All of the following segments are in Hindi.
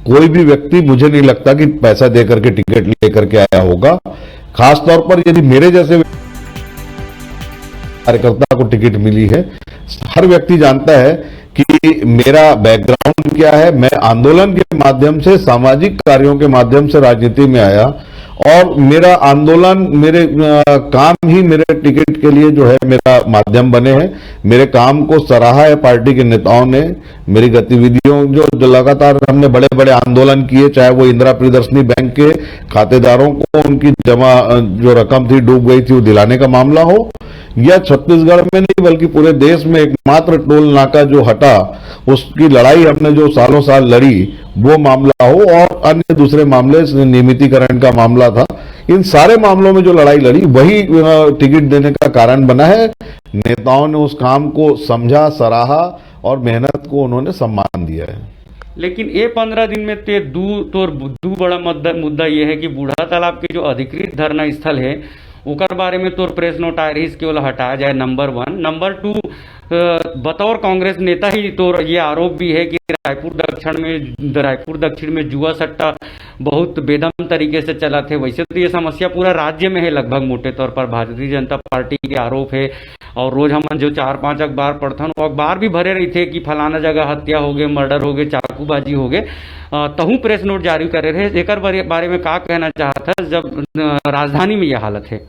कोई भी व्यक्ति मुझे नहीं लगता कि पैसा देकर के टिकट लेकर के आया होगा। खासतौर पर यदि मेरे जैसे कार्यकर्ता को टिकट मिली है, हर व्यक्ति जानता है कि मेरा बैकग्राउंड क्या है। मैं आंदोलन के माध्यम से, सामाजिक कार्यों के माध्यम से राजनीति में आया और मेरा आंदोलन, मेरे काम ही मेरे टिकट के लिए जो है मेरा माध्यम बने हैं। मेरे काम को सराहा है पार्टी के नेताओं ने, मेरी गतिविधियों जो लगातार हमने बड़े बड़े आंदोलन किए, चाहे वो इंदिरा प्रियदर्शनी बैंक के खातेदारों को उनकी जमा जो रकम थी डूब गई थी वो दिलाने का मामला हो, या छत्तीसगढ़ में नहीं बल्कि पूरे देश में एकमात्र टोल नाका जो हटा उसकी लड़ाई हमने जो सालों साल लड़ी वो मामला हो, और अन्य दूसरे मामले नियमितीकरण का मामला था। इन सारे मामलों में जो लड़ाई लड़ी वही टिकट देने का कारण बना है। नेताओं ने उस काम को समझा, सराहा और मेहनत को उन्होंने सम्मान दिया है। लेकिन ये 15 दिन में दू बड़ा मुद्दा ये है कि बूढ़ा तालाब के जो अधिकृत धरना स्थल है उकर बारे में तोर प्रेस नोट आ रही केवल हटाया जाए, नंबर 1। नंबर 2, बतौर कांग्रेस नेता ही तो ये आरोप भी है कि रायपुर दक्षिण में जुआ सट्टा बहुत बेदम तरीके से चला थे। वैसे तो ये समस्या पूरा राज्य में है लगभग, मोटे तौर पर भारतीय जनता पार्टी के आरोप है। और रोज हम जो 4-5 अखबार पढ़थन, अखबार भी भरे रही थे कि फलाना जगह हत्या हो गए, मर्डर हो गए, चाकूबाजी हो गए। तहु प्रेस नोट जारी करे रहे। एक बारे में का कहना चाहता जब राजधानी में यह हालत है?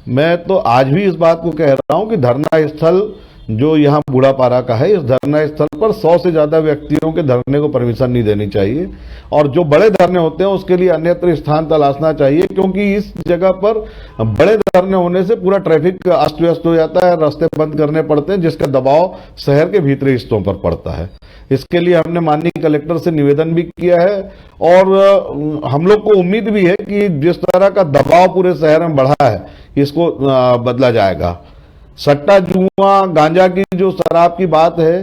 मैं तो आज भी इस बात को कह रहा हूं कि धरना स्थल जो यहाँ बूढ़ापारा का है, इस धरना स्थल पर 100 से ज्यादा व्यक्तियों के धरने को परमिशन नहीं देनी चाहिए, और जो बड़े धरने होते हैं उसके लिए अन्यत्र स्थान तलाशना चाहिए, क्योंकि इस जगह पर बड़े धरने होने से पूरा ट्रैफिक अस्त व्यस्त हो जाता है, रास्ते बंद करने पड़ते हैं, जिसका दबाव शहर के भीतरी हिस्सों पर पड़ता है। इसके लिए हमने माननीय कलेक्टर से निवेदन भी किया है, और हम लोग को उम्मीद भी है कि जिस तरह का दबाव पूरे शहर में बढ़ा है इसको बदला जाएगा। सट्टा, जुआ, गांजा की जो शराब की बात है,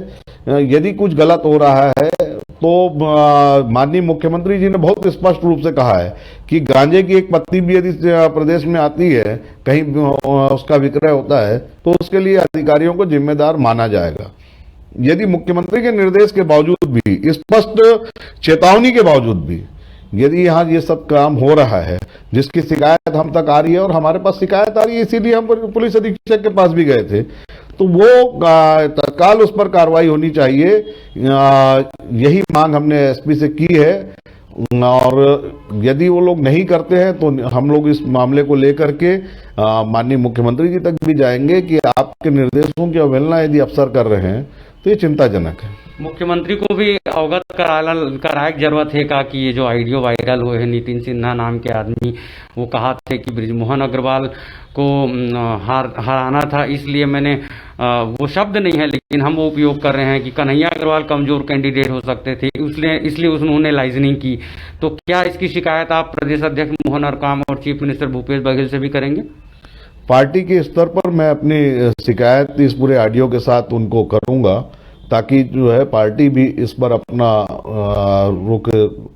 यदि कुछ गलत हो रहा है तो माननीय मुख्यमंत्री जी ने बहुत स्पष्ट रूप से कहा है कि गांजे की एक पत्ती भी यदि प्रदेश में आती है, कहीं उसका विक्रय होता है, तो उसके लिए अधिकारियों को जिम्मेदार माना जाएगा। यदि मुख्यमंत्री के निर्देश के बावजूद भी, स्पष्ट चेतावनी के बावजूद भी यदि यहाँ ये सब काम हो रहा है, जिसकी शिकायत हम तक आ रही है, और हमारे पास शिकायत आ रही है इसीलिए हम पुलिस अधीक्षक के पास भी गए थे, तो वो तत्काल उस पर कार्रवाई होनी चाहिए। यही मांग हमने एसपी से की है, और यदि वो लोग नहीं करते हैं तो हम लोग इस मामले को लेकर के माननीय मुख्यमंत्री जी तक भी जाएंगे कि आपके निर्देशों की अवहेलना यदि अफसर कर रहे हैं तो ये चिंताजनक है। मुख्यमंत्री को भी अवगत कराए की जरूरत है का कि ये जो ऑडियो वायरल हुए हैं, नितिन सिन्हा नाम के आदमी वो कहा थे कि बृजमोहन अग्रवाल को हराना था, इसलिए मैंने वो शब्द नहीं है लेकिन हम वो उपयोग कर रहे हैं कि कन्हैया अग्रवाल कमजोर कैंडिडेट हो सकते थे, इसलिए उन्होंने लाइजनिंग की। तो क्या इसकी शिकायत आप प्रदेश अध्यक्ष मोहन अरकाम और चीफ मिनिस्टर भूपेश बघेल से भी करेंगे? पार्टी के स्तर पर मैं अपनी शिकायत इस पूरे ऑडियो के साथ उनको करूंगा, ताकि जो है पार्टी भी इस पर अपना रुख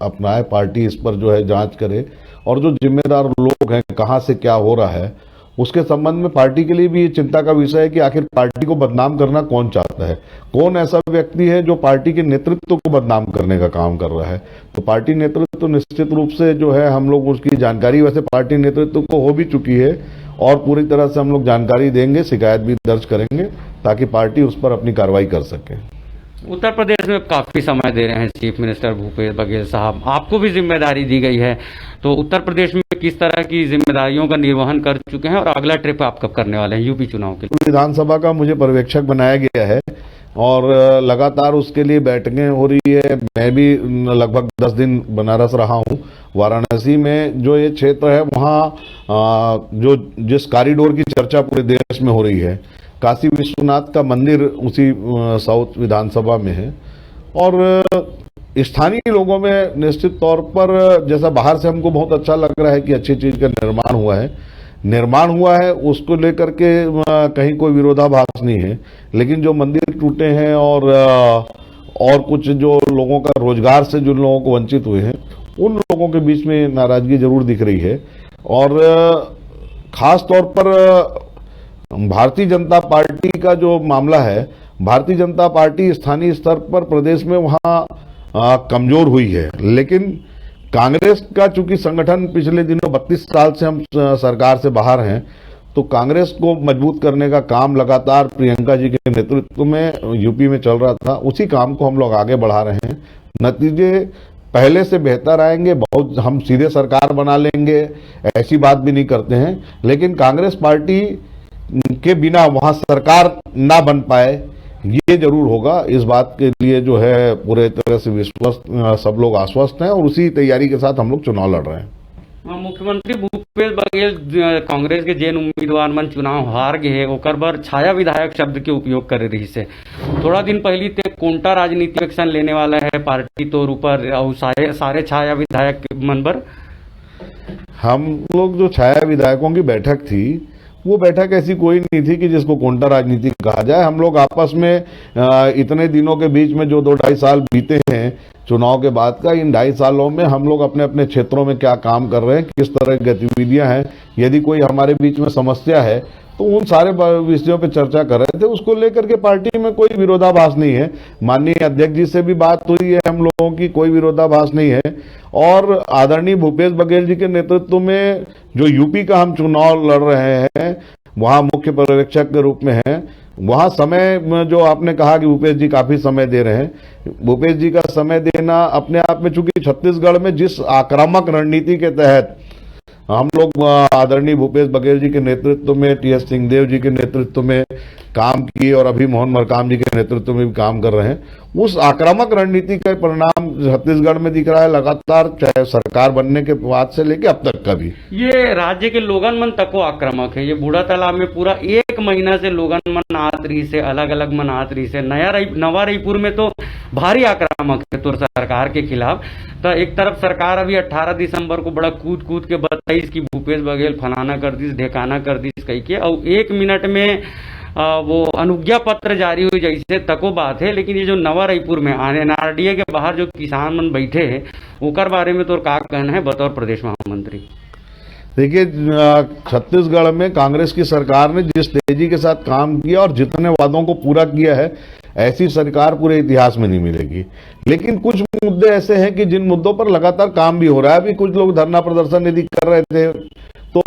अपनाए, पार्टी इस पर जो है जांच करे, और जो जिम्मेदार लोग हैं, कहां से क्या हो रहा है उसके संबंध में पार्टी के लिए भी ये चिंता का विषय है कि आखिर पार्टी को बदनाम करना कौन चाहता है, कौन ऐसा व्यक्ति है जो पार्टी के नेतृत्व को बदनाम करने का काम कर रहा है। तो पार्टी नेतृत्व तो निश्चित रूप से जो है हम लोग उसकी जानकारी वैसे पार्टी नेतृत्व को हो भी चुकी है, और पूरी तरह से हम लोग जानकारी देंगे, शिकायत भी दर्ज करेंगे ताकि पार्टी उस पर अपनी कार्रवाई कर सके। उत्तर प्रदेश में काफी समय दे रहे हैं चीफ मिनिस्टर भूपेश बघेल साहब, आपको भी जिम्मेदारी दी गई है, तो उत्तर प्रदेश में किस तरह की जिम्मेदारियों का निर्वहन कर चुके हैं और अगला ट्रिप आप कब करने वाले हैं यूपी चुनाव के लिए? विधानसभा का मुझे पर्यवेक्षक बनाया गया है और लगातार उसके लिए बैठकें हो रही है। मैं भी लगभग 10 दिन बनारस रहा हूँ। वाराणसी में जो ये क्षेत्र है वहाँ जो जिस कॉरिडोर की चर्चा पूरे देश में हो रही है, काशी विश्वनाथ का मंदिर उसी साउथ विधानसभा में है, और स्थानीय लोगों में निश्चित तौर पर जैसा बाहर से हमको बहुत अच्छा लग रहा है कि अच्छी चीज का निर्माण हुआ है, उसको लेकर के कहीं कोई विरोधाभास नहीं है। लेकिन जो मंदिर टूटे हैं और कुछ जो लोगों का रोजगार से जो लोगों को वंचित हुए हैं, उन लोगों के बीच में नाराजगी जरूर दिख रही है। और खास तौर पर भारतीय जनता पार्टी का जो मामला है, भारतीय जनता पार्टी स्थानीय स्तर पर प्रदेश में वहां कमजोर हुई है। लेकिन कांग्रेस का चूंकि संगठन पिछले दिनों 32 साल से हम सरकार से बाहर हैं, तो कांग्रेस को मजबूत करने का काम लगातार प्रियंका जी के नेतृत्व में यूपी में चल रहा था। उसी काम को हम लोग आगे बढ़ा रहे हैं। नतीजे पहले से बेहतर आएंगे। बहुत हम सीधे सरकार बना लेंगे ऐसी बात भी नहीं करते हैं, लेकिन कांग्रेस पार्टी के बिना वहां सरकार ना बन पाए ये जरूर होगा। इस बात के लिए जो है पूरे तरह से विश्वास सब लोग आश्वस्त हैं और उसी तैयारी के साथ हम लोग चुनाव लड़ रहे हैं। मुख्यमंत्री भूपेश बघेल कांग्रेस के जेन उम्मीदवार मन चुनाव हार गए है, ओकर बर छाया विधायक शब्द के उपयोग करे रही से। थोड़ा दिन पहले ते कोंटा राजनीतिक एक्शन लेने वाला है पार्टी तौर ऊपर और सारे छाया विधायक मन पर। हम लोग जो छाया विधायकों की बैठक थी, वो बैठक ऐसी कोई नहीं थी कि जिसको कोंटा राजनीति कहा जाए। हम लोग आपस में इतने दिनों के बीच में जो 2-2.5 साल बीते हैं चुनाव के बाद का, इन 2.5 सालों में हम लोग अपने अपने क्षेत्रों में क्या काम कर रहे हैं, किस तरह की गतिविधियां हैं, यदि कोई हमारे बीच में समस्या है तो उन सारे विषयों पे चर्चा कर रहे थे। उसको लेकर के पार्टी में कोई विरोधाभास नहीं है। माननीय अध्यक्ष जी से भी बात हुई है हम लोगों की, कोई विरोधाभास नहीं है। और आदरणीय भूपेश बघेल जी के नेतृत्व में जो यूपी का हम चुनाव लड़ रहे हैं, वहां मुख्य पर्यवेक्षक के रूप में हैं। वहां समय जो आपने कहा कि भूपेश जी काफी समय दे रहे हैं, भूपेश जी का समय देना अपने आप में, चूंकि छत्तीसगढ़ में जिस आक्रामक रणनीति के तहत हम लोग आदरणीय भूपेश बघेल जी के नेतृत्व में, टी.एस. सिंहदेव जी के नेतृत्व में काम किए और अभी मोहन मरकाम जी के नेतृत्व में भी काम कर रहे हैं, उस आक्रामक रणनीति का परिणाम छत्तीसगढ़ में दिख रहा है लगातार, चाहे सरकार बनने के बाद से लेके अब तक का भी। ये राज्य के लोगन मन तको आक्रामक है। ये बूढ़ा तालाब में पूरा 1 महीना से लोगन मन आत रही से, अलग अलग मन आत रही से। नवा रायपुर में तो भारी आक्रामक है तो सरकार के खिलाफ। तो एक तरफ सरकार अभी 18 दिसंबर को बड़ा कूद के बताइस कि भूपेश बघेल फलाना कर दिस, ढेकाना कर दिस कही के, और 1 मिनट में वो अनुज्ञा पत्र जारी हुई जैसे तको बात है। लेकिन ये जो नवा रायपुर में एनआरडीए के बाहर जो किसान मन बैठे हैं, ओकर बारे में तो का कहना है बतौर प्रदेश महामंत्री? देखिए, छत्तीसगढ़ में कांग्रेस की सरकार ने जिस तेजी के साथ काम किया और जितने वादों को पूरा किया है, ऐसी सरकार पूरे इतिहास में नहीं मिलेगी। लेकिन कुछ मुद्दे ऐसे हैं कि जिन मुद्दों पर लगातार काम भी हो रहा है। अभी कुछ लोग धरना प्रदर्शन यदि कर रहे थे तो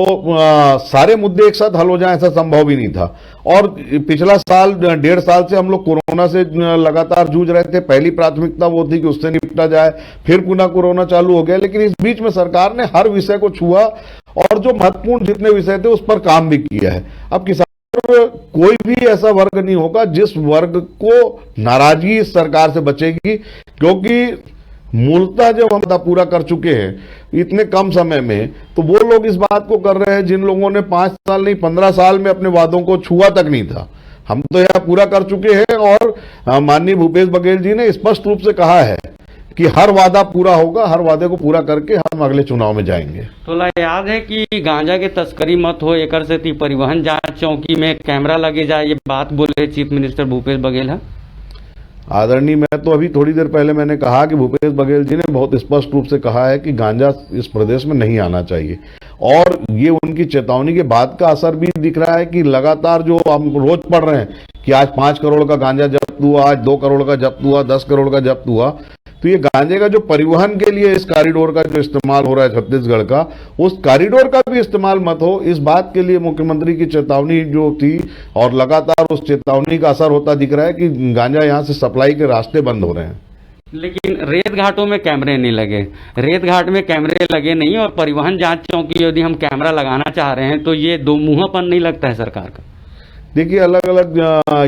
सारे मुद्दे एक साथ हल हो जाए ऐसा संभव भी नहीं था। और पिछला साल 1.5 साल से हम लोग कोरोना से लगातार जूझ रहे थे। पहली प्राथमिकता वो थी कि उससे निपटा जाए, फिर पुनः कोरोना चालू हो गया। लेकिन इस बीच में सरकार ने हर विषय को छुआ और जो महत्वपूर्ण जितने विषय थे उस पर काम भी किया है। अब किसान कोई भी ऐसा वर्ग नहीं होगा जिस वर्ग को नाराजगी इस सरकार से बचेगी, क्योंकि मूलतः जब हम पूरा कर चुके हैं इतने कम समय में, तो वो लोग इस बात को कर रहे हैं जिन लोगों ने 5 साल नहीं 15 साल में अपने वादों को छुआ तक नहीं था। हम तो यह पूरा कर चुके हैं और माननीय भूपेश बघेल जी ने स्पष्ट रूप से कहा है कि हर वादा पूरा होगा, हर वादे को पूरा करके हम अगले चुनाव में जाएंगे। तो याद है कि गांजा के तस्करी मत हो, एकर से परिवहन जांच चौकी में कैमरा लगे जाए, ये बात बोले चीफ मिनिस्टर भूपेश बघेल है। आदरणीय, मैं तो अभी थोड़ी देर पहले मैंने कहा कि भूपेश बघेल जी ने बहुत स्पष्ट रूप से कहा है कि गांजा इस प्रदेश में नहीं आना चाहिए। और ये उनकी चेतावनी के बाद का असर भी दिख रहा है कि लगातार जो हम रोज पढ़ रहे हैं कि आज 5 करोड़ का गांजा जब्त हुआ, आज 2 करोड़ का जब्त हुआ, 10 करोड़ का जब्त हुआ। तो ये गांजे का जो परिवहन के लिए इस कॉरिडोर का जो इस्तेमाल हो रहा है छत्तीसगढ़ का, उस कॉरिडोर का भी इस्तेमाल मत हो, इस बात के लिए मुख्यमंत्री की चेतावनी जो थी और लगातार उस चेतावनी का असर होता दिख रहा है कि गांजा यहां से सप्लाई के रास्ते बंद हो रहे हैं। लेकिन रेत घाटों में कैमरे नहीं लगे, रेत घाट में कैमरे लगे नहीं, और परिवहन जांच चौकी यदि हम कैमरा लगाना चाह रहे हैं तो ये दो मुंहापन नहीं लगता है सरकार का? देखिए, अलग अलग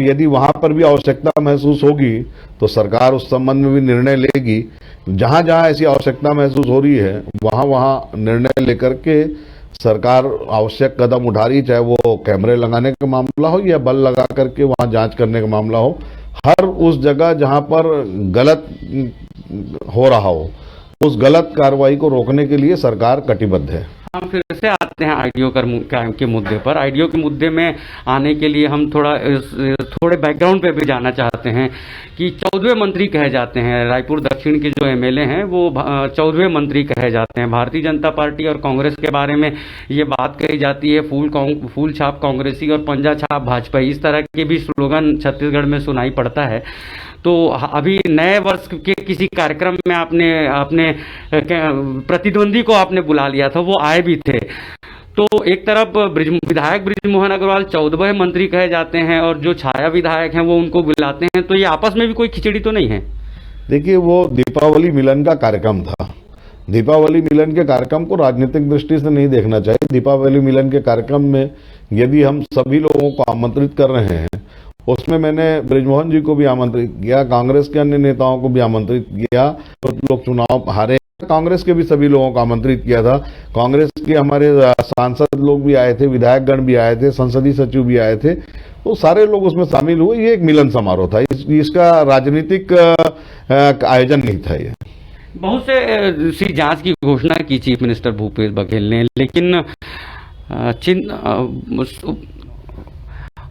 यदि वहां पर भी आवश्यकता महसूस होगी तो सरकार उस संबंध में भी निर्णय लेगी। जहां जहां ऐसी आवश्यकता महसूस हो रही है वहां वहां निर्णय लेकर के सरकार आवश्यक कदम उठा रही, चाहे वो कैमरे लगाने का मामला हो या बल लगा करके वहां जांच करने का मामला हो। हर उस जगह जहां पर गलत हो रहा हो, उस गलत कार्रवाई को रोकने के लिए सरकार कटिबद्ध है। हम फिर से आते हैं आईडीओ के मुद्दे पर। आईडीओ के मुद्दे में आने के लिए हम थोड़े बैकग्राउंड पे भी जाना चाहते हैं कि 14वें मंत्री कहे जाते हैं। रायपुर दक्षिण के जो एमएलए हैं वो 14वें मंत्री कहे जाते हैं। भारतीय जनता पार्टी और कांग्रेस के बारे में ये बात कही जाती है, फूल छाप कांग्रेसी और पंजा छाप भाजपा, इस तरह के भी स्लोगन छत्तीसगढ़ में सुनाई पड़ता है। तो अभी नए वर्ष के किसी कार्यक्रम में आपने अपने प्रतिद्वंदी को आपने बुला लिया था, वो आए भी थे। तो एक तरफ विधायक बृजमोहन अग्रवाल 14वें मंत्री कहे जाते हैं और जो छाया विधायक हैं वो उनको बुलाते हैं, तो ये आपस में भी कोई खिचड़ी तो नहीं है? देखिए, वो दीपावली मिलन का कार्यक्रम था। दीपावली मिलन के कार्यक्रम को राजनीतिक दृष्टि से नहीं देखना चाहिए। दीपावली मिलन के कार्यक्रम में यदि हम सभी लोगों को आमंत्रित कर रहे हैं, उसमें मैंने बृजमोहन जी को भी आमंत्रित किया, कांग्रेस के अन्य नेताओं को भी आमंत्रित किया। तो लोग चुनाव हारे, कांग्रेस के भी सभी लोगों को आमंत्रित किया था। कांग्रेस के हमारे सांसद लोग भी आए थे, विधायकगण भी आए थे, संसदीय सचिव भी आए थे, तो सारे लोग उसमें शामिल हुए। ये एक मिलन समारोह था, इसका राजनीतिक आयोजन नहीं था। ये बहुत से सी जांच की घोषणा की चीफ मिनिस्टर भूपेश बघेल ने, लेकिन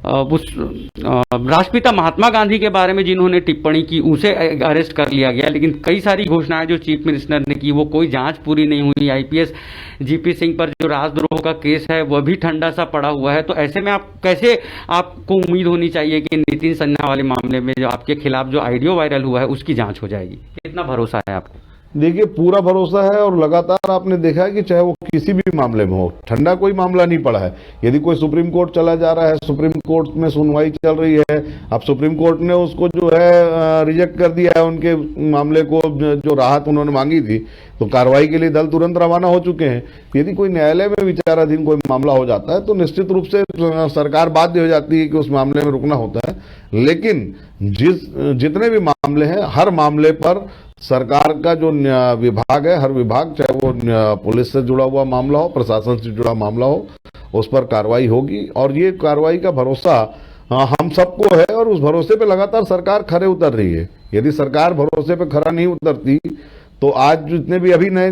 राष्ट्रपिता महात्मा गांधी के बारे में जिन्होंने टिप्पणी की उसे अरेस्ट कर लिया गया, लेकिन कई सारी घोषणाएं जो चीफ मिनिस्टर ने की वो कोई जांच पूरी नहीं हुई। आईपीएस जीपी सिंह पर जो राजद्रोह का केस है वह भी ठंडा सा पड़ा हुआ है। तो ऐसे में आप कैसे, आपको उम्मीद होनी चाहिए कि नितिन सिन्हा वाले मामले में जो आपके खिलाफ जो ऑडियो वायरल हुआ है उसकी जांच हो जाएगी? कितना भरोसा है आपको? देखिए, पूरा भरोसा है और लगातार आपने देखा है कि चाहे वो किसी भी मामले में हो, ठंडा कोई मामला नहीं पड़ा है। यदि कोई सुप्रीम कोर्ट चला जा रहा है, सुप्रीम कोर्ट में सुनवाई चल रही है, अब सुप्रीम कोर्ट ने उसको जो है रिजेक्ट कर दिया है, उनके मामले को जो राहत उन्होंने मांगी थी, तो कार्रवाई के लिए दल तुरंत रवाना हो चुके हैं। यदि कोई न्यायालय में विचाराधीन कोई मामला हो जाता है तो निश्चित रूप से सरकार बाध्य हो जाती है कि उस मामले में रुकना होता है। लेकिन जितने भी मामले हैं, हर मामले पर सरकार का जो विभाग है, हर विभाग, चाहे वो पुलिस से जुड़ा हुआ मामला हो, प्रशासन से जुड़ा मामला हो, उस पर कार्रवाई होगी। और ये कार्रवाई का भरोसा हम सबको है और उस भरोसे पे लगातार सरकार खरे उतर रही है। यदि सरकार भरोसे पे खरा नहीं उतरती तो आज जितने भी अभी नए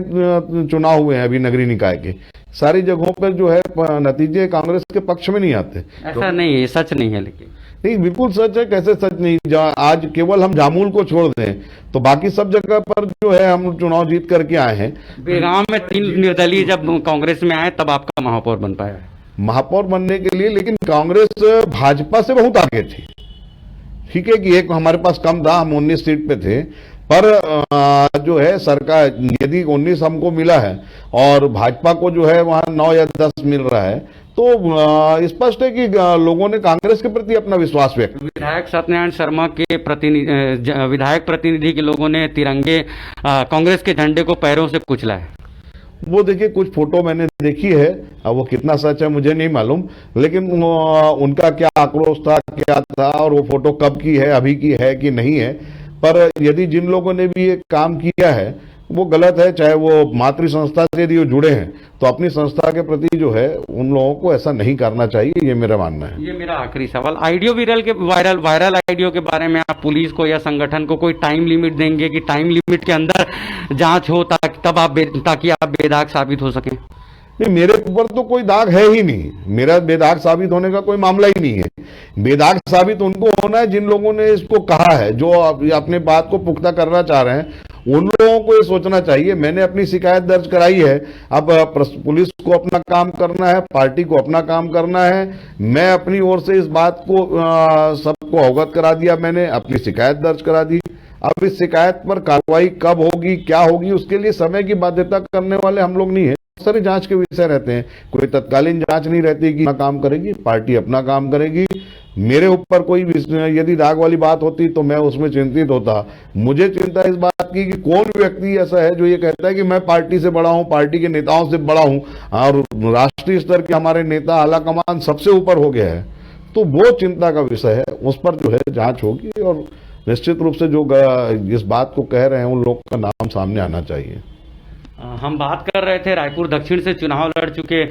चुनाव हुए हैं, अभी नगरीय निकाय के, सारी जगहों पर जो है नतीजे कांग्रेस के पक्ष में नहीं आते। ऐसा नहीं है, सच नहीं है। लेकिन नहीं, बिल्कुल सच है। कैसे सच नहीं? आज केवल हम जामुल को छोड़ दें तो बाकी सब जगह पर जो है हम चुनाव जीत करके आए हैं। बेलगांव में 3 निर्दलीय जब कांग्रेस में आए तब आपका महापौर बन पाया है। महापौर बनने के लिए लेकिन कांग्रेस भाजपा से बहुत आगे थी। ठीक है कि एक हमारे पास कम था, हम 19 सीट पे थे, पर जो है सरकार, यदि 19 हमको मिला है और भाजपा को जो है वहां 9 या 10 मिल रहा है, तो स्पष्ट है कि लोगों ने कांग्रेस के प्रति अपना विश्वास व्यक्त। विधायक सत्यनारायण शर्मा के विधायक प्रतिनिधि के लोगों ने तिरंगे कांग्रेस के झंडे को पैरों से कुचला है। वो देखिए, कुछ फोटो मैंने देखी है, अब वो कितना सच है मुझे नहीं मालूम, लेकिन उनका क्या आक्रोश था, क्या था, और वो फोटो कब की है, अभी की है कि नहीं है। पर यदि जिन लोगों ने भी ये काम किया है वो गलत है, चाहे वो मातृ संस्था से यदि वो जुड़े हैं तो अपनी संस्था के प्रति जो है उन लोगों को ऐसा नहीं करना चाहिए, ये मेरा मानना है। ये मेरा आखिरी सवाल, ऑडियो वायरल ऑडियो के बारे में आप पुलिस को या संगठन को कोई टाइम लिमिट देंगे कि टाइम लिमिट के अंदर जांच हो ताकि आप बेदाग साबित हो सके? नहीं, मेरे ऊपर तो कोई दाग है ही नहीं, मेरा बेदाग साबित होने का कोई मामला ही नहीं है। बेदाग साबित उनको होना है जिन लोगों ने इसको कहा है, जो अपने बात को पुख्ता करना चाह रहे हैं, उन लोगों को ये सोचना चाहिए। मैंने अपनी शिकायत दर्ज कराई है, अब पुलिस को अपना काम करना है, पार्टी को अपना काम करना है। मैं अपनी ओर से इस बात को सबको अवगत करा दिया, मैंने अपनी शिकायत दर्ज करा दी। अब इस शिकायत पर कार्रवाई कब होगी, क्या होगी, उसके लिए समय की बाध्यता करने वाले हम लोग नहीं है। सारे जांच के विषय रहते हैं, कोई तत्कालीन जांच नहीं रहती कि काम करेगी पार्टी, अपना काम करेगी। मेरे ऊपर कोई यदि दाग वाली बात होती तो मैं उसमें चिंतित होता। मुझे चिंता इस बात की कि कौन व्यक्ति ऐसा है जो ये कहता है कि मैं पार्टी से बड़ा हूं, पार्टी के नेताओं से बड़ा हूं, और राष्ट्रीय स्तर के हमारे नेता आला कमान सबसे ऊपर हो गया है। तो वो चिंता का विषय है, उस पर जो है जांच होगी और निश्चित रूप से जो इस बात को कह रहे हैं उन लोगों का नाम सामने आना चाहिए। हम बात कर रहे थे रायपुर दक्षिण से चुनाव लड़ चुके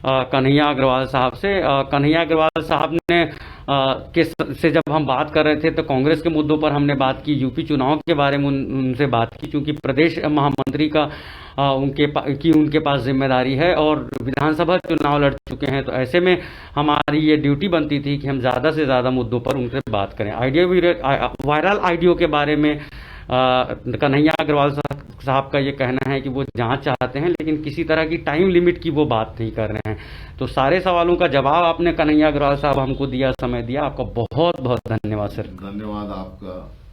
कन्हैया अग्रवाल साहब से। कन्हैया अग्रवाल साहब ने से जब हम बात कर रहे थे तो कांग्रेस के मुद्दों पर हमने बात की, यूपी चुनाव के बारे में उनसे बात की, क्योंकि प्रदेश महामंत्री का उनके पास जिम्मेदारी है और विधानसभा चुनाव लड़ चुके हैं। तो ऐसे में हमारी ये ड्यूटी बनती थी कि हम ज़्यादा से ज़्यादा मुद्दों पर उनसे बात करें। वायरल ऑडियो के बारे में कन्हैया अग्रवाल साहब का ये कहना है कि वो जांच चाहते हैं, लेकिन किसी तरह की टाइम लिमिट की वो बात नहीं कर रहे हैं। तो सारे सवालों का जवाब आपने कन्हैया अग्रवाल साहब हमको दिया, समय दिया, आपका बहुत बहुत धन्यवाद सर। धन्यवाद आपका।